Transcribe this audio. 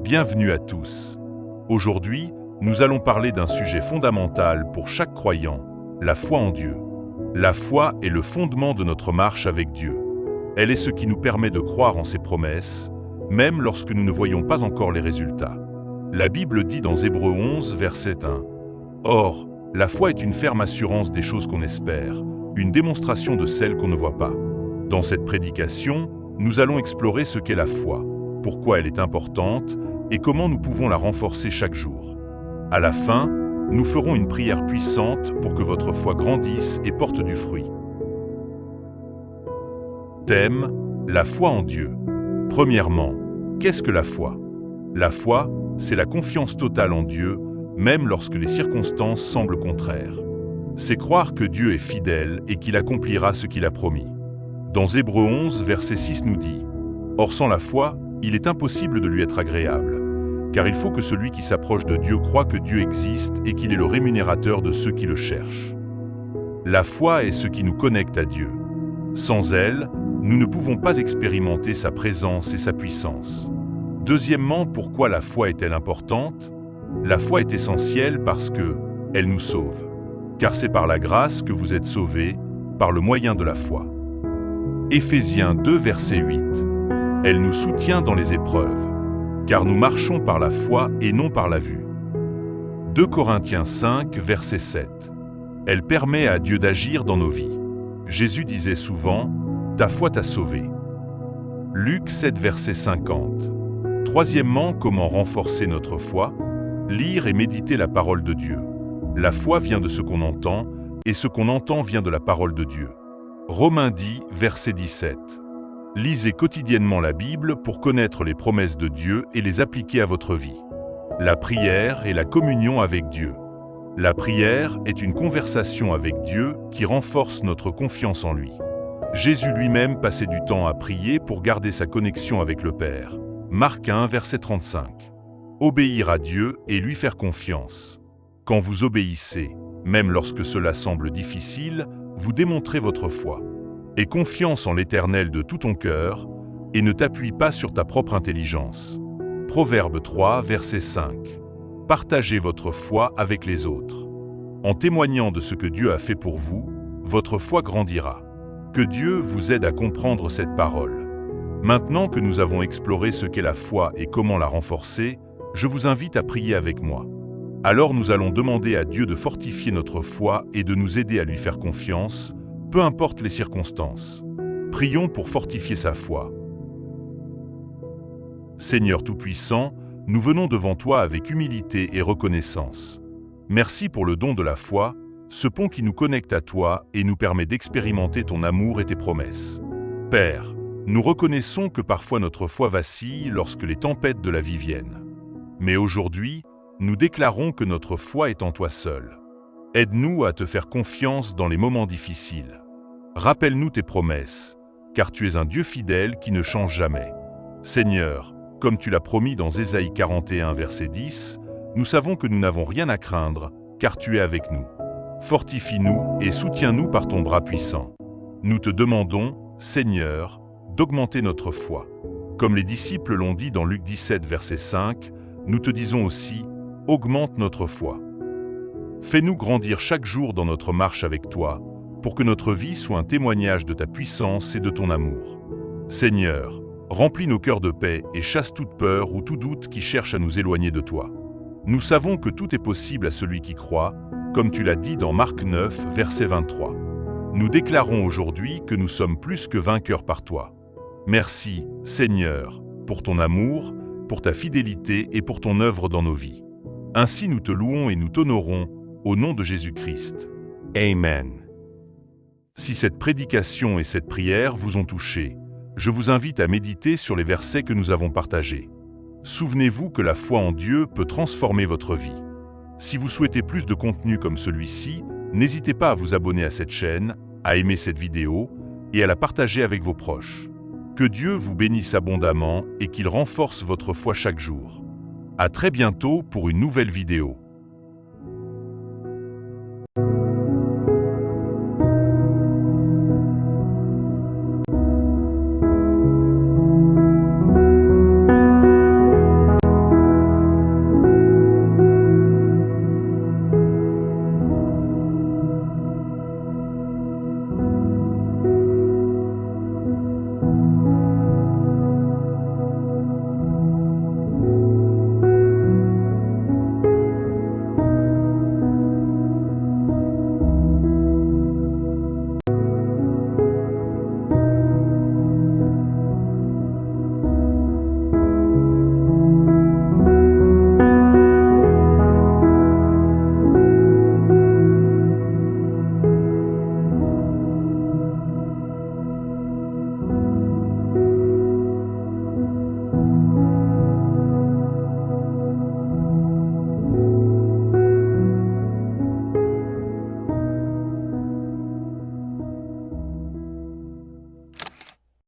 Bienvenue à tous. Aujourd'hui, nous allons parler d'un sujet fondamental pour chaque croyant, la foi en Dieu. La foi est le fondement de notre marche avec Dieu. Elle est ce qui nous permet de croire en ses promesses, même lorsque nous ne voyons pas encore les résultats. La Bible dit dans Hébreux 11, verset 1, « Or, la foi est une ferme assurance des choses qu'on espère, une démonstration de celles qu'on ne voit pas. » Dans cette prédication, nous allons explorer ce qu'est la foi, pourquoi elle est importante et comment nous pouvons la renforcer chaque jour. À la fin, nous ferons une prière puissante pour que votre foi grandisse et porte du fruit. Thème : la foi en Dieu. Premièrement, qu'est-ce que la foi ? La foi, c'est la confiance totale en Dieu, même lorsque les circonstances semblent contraires. C'est croire que Dieu est fidèle et qu'il accomplira ce qu'il a promis. Dans Hébreux 11, verset 6 nous dit « Or sans la foi, il est impossible de lui être agréable, car il faut que celui qui s'approche de Dieu croie que Dieu existe et qu'il est le rémunérateur de ceux qui le cherchent. » La foi est ce qui nous connecte à Dieu. Sans elle, nous ne pouvons pas expérimenter sa présence et sa puissance. Deuxièmement, pourquoi la foi est-elle importante ? La foi est essentielle parce qu'elle nous sauve. Car c'est par la grâce que vous êtes sauvés, par le moyen de la foi. Éphésiens 2, verset 8. Elle nous soutient dans les épreuves, car nous marchons par la foi et non par la vue. 2 Corinthiens 5, verset 7. Elle permet à Dieu d'agir dans nos vies. Jésus disait souvent « Ta foi t'a sauvé ». Luc 7, verset 50. Troisièmement, comment renforcer notre foi ? Lire et méditer la parole de Dieu. La foi vient de ce qu'on entend, et ce qu'on entend vient de la parole de Dieu. Romains 10, verset 17. Lisez quotidiennement la Bible pour connaître les promesses de Dieu et les appliquer à votre vie. La prière et la communion avec Dieu. La prière est une conversation avec Dieu qui renforce notre confiance en lui. Jésus lui-même passait du temps à prier pour garder sa connexion avec le Père. Marc 1, verset 35. Obéir à Dieu et lui faire confiance. Quand vous obéissez, même lorsque cela semble difficile, vous démontrez votre foi. Aie confiance en l'Éternel de tout ton cœur et ne t'appuie pas sur ta propre intelligence. Proverbe 3, verset 5. Partagez votre foi avec les autres. En témoignant de ce que Dieu a fait pour vous, votre foi grandira. Que Dieu vous aide à comprendre cette parole. Maintenant que nous avons exploré ce qu'est la foi et comment la renforcer, je vous invite à prier avec moi. Alors nous allons demander à Dieu de fortifier notre foi et de nous aider à lui faire confiance, peu importe les circonstances. Prions pour fortifier sa foi. Seigneur Tout-Puissant, nous venons devant toi avec humilité et reconnaissance. Merci pour le don de la foi, ce pont qui nous connecte à toi et nous permet d'expérimenter ton amour et tes promesses. Père, nous reconnaissons que parfois notre foi vacille lorsque les tempêtes de la vie viennent. Mais aujourd'hui, nous déclarons que notre foi est en toi seul. Aide-nous à te faire confiance dans les moments difficiles. Rappelle-nous tes promesses, car tu es un Dieu fidèle qui ne change jamais. Seigneur, comme tu l'as promis dans Ésaïe 41, verset 10, nous savons que nous n'avons rien à craindre, car tu es avec nous. Fortifie-nous et soutiens-nous par ton bras puissant. Nous te demandons, Seigneur, d'augmenter notre foi. Comme les disciples l'ont dit dans Luc 17, verset 5, nous te disons aussi, augmente notre foi. Fais-nous grandir chaque jour dans notre marche avec toi, pour que notre vie soit un témoignage de ta puissance et de ton amour. Seigneur, remplis nos cœurs de paix et chasse toute peur ou tout doute qui cherche à nous éloigner de toi. Nous savons que tout est possible à celui qui croit, comme tu l'as dit dans Marc 9, verset 23. Nous déclarons aujourd'hui que nous sommes plus que vainqueurs par toi. Merci, Seigneur, pour ton amour, pour ta fidélité et pour ton œuvre dans nos vies. Ainsi nous te louons et nous t'honorons, au nom de Jésus-Christ. Amen. Si cette prédication et cette prière vous ont touché, je vous invite à méditer sur les versets que nous avons partagés. Souvenez-vous que la foi en Dieu peut transformer votre vie. Si vous souhaitez plus de contenu comme celui-ci, n'hésitez pas à vous abonner à cette chaîne, à aimer cette vidéo et à la partager avec vos proches. Que Dieu vous bénisse abondamment et qu'il renforce votre foi chaque jour. À très bientôt pour une nouvelle vidéo.